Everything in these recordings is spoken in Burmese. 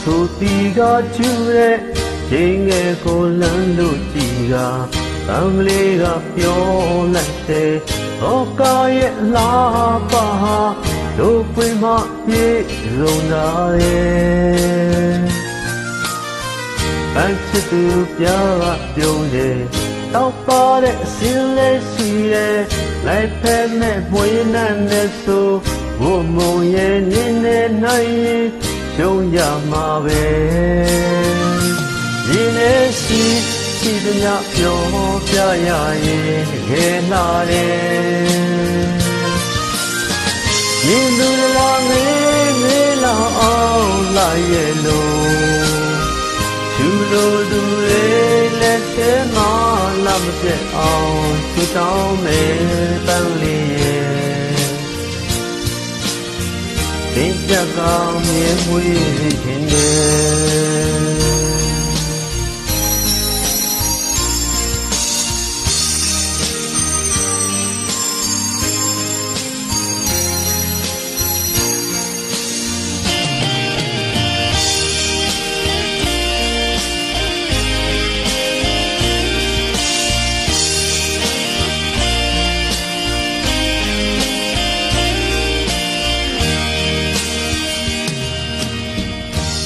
ဆိုတီကကျူတဲ့ချိန်ငယ်ကိုလမ်းလို့ကြည်ကတမ်းလေးကပြောလိုက်တဲ့ဩကာရဲ့လာပါတို့ပွင့်မပြေရုံသာရဲ့အချစ်သူပြားကပြုံးတယ်တောက်ပါတဲ့အစင်းလေးရှိတယ်လိုက်ဖက်နဲ့မွေးနှံနဲ့ဆိုဘုံမုံရဲ့နင်းနေနိုင်ရှုံးကြမှာပဲဒီနေ့ရှိသမျှပြောပြရရင်ခဲလာတယ်မြင်သူလာငေးလာအောင်လာရဲ့လို့ချူလို့သူလေးလက်ထဲမှာလာမပြတ်အောင်သူတောင်းမယ်ပန်းလေးရဲ့တင်ကြကောင်းမြင်မွေးခြင်းနဲ့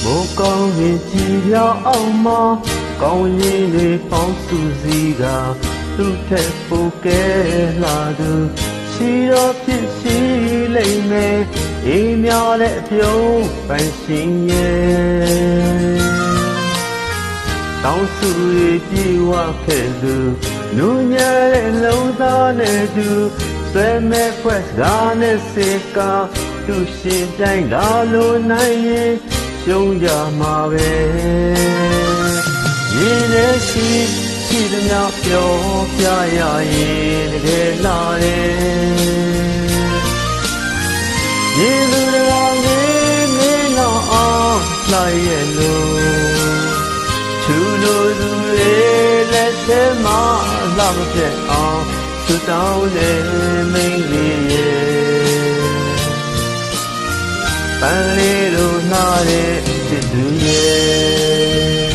မိုးကောင်းရင်ကြည်ပြောင်းအောင်မကောင်းရင်တွေပေါင်းစုစည်းကသူ့ထက်ပိုကဲလာသူရှိတော့ဖြစ်ရှိလိမ့်မယ်အေးများတဲ့အပြုံးပိုင်ရှင်ရဲ့တောင်းစုရပြေဝခဲ့သူနူးညံ့တဲ့လုံးသားနဲ့သူဆွဲမဲ့ခွက်ကားနဲ့စေကာသူရှင်တိုင်းလာလို့နိုင်ရင်ရှုံးကြမှာပဲရင်းနဲ့ရှိသမျှပြောပြရရင်တကယ်လာတယ်ရင်းသူတော်ငေးလာအောင်လာရဲ့လို့ချူလို့သူတွေလက်ထဲမှာလာမပြတ်အောင်သူတောင်းတဲ့မိန်းလေးရဲ့ပန်းလေးတို့နားတဲ့စစ်သူရဲ့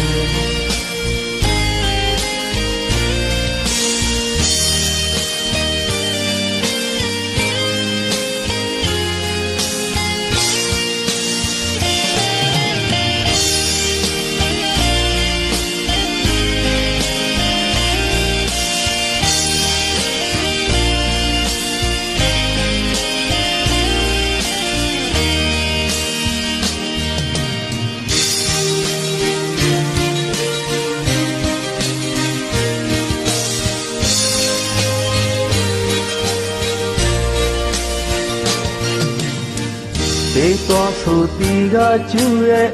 ဒေတော်ဆိုတီကကျူရဲ့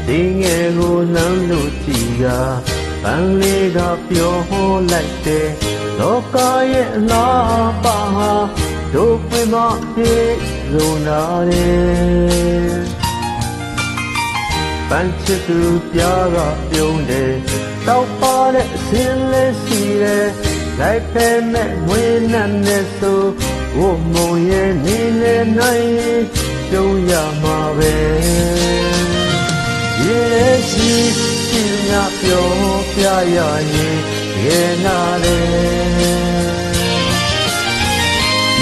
ဒီငယ်ကိုလမ်းလို့ကြည်ကပန်းလေးကပြောလိုက်တဲ့လောကရဲ့အလားပါတို့ပြမပြေရုံနာတယ်ပန်းချစ်သူပြားကပြုံးတယ်တောက်ပါတဲ့အစင်းလေးရှိတယ်လိုက်ဖဲမဲ့မွေးနှံနဲ့ဆိုဘုံမုံရဲ့နေနေနိုင်ရှုံးရမှာပဲရဲ့ရှိမြပြောပြရရင်ရေနာလေ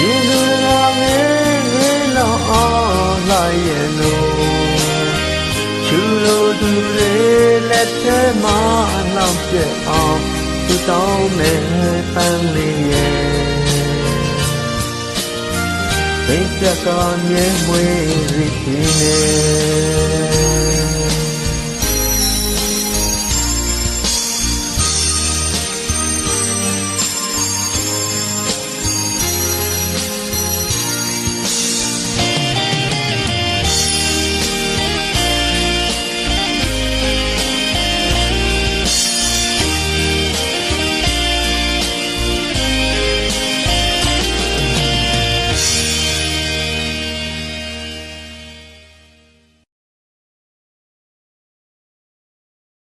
ရေလူလာငေးလောအောင်လာရဲ့လို့ချူလို့သူတွေလက်ထဲမှာလောင်ပြအောင်သူတောင်းမယ်ပန်းလေးရဲ့ဘိတ်ကမြေမွေးရည်နေ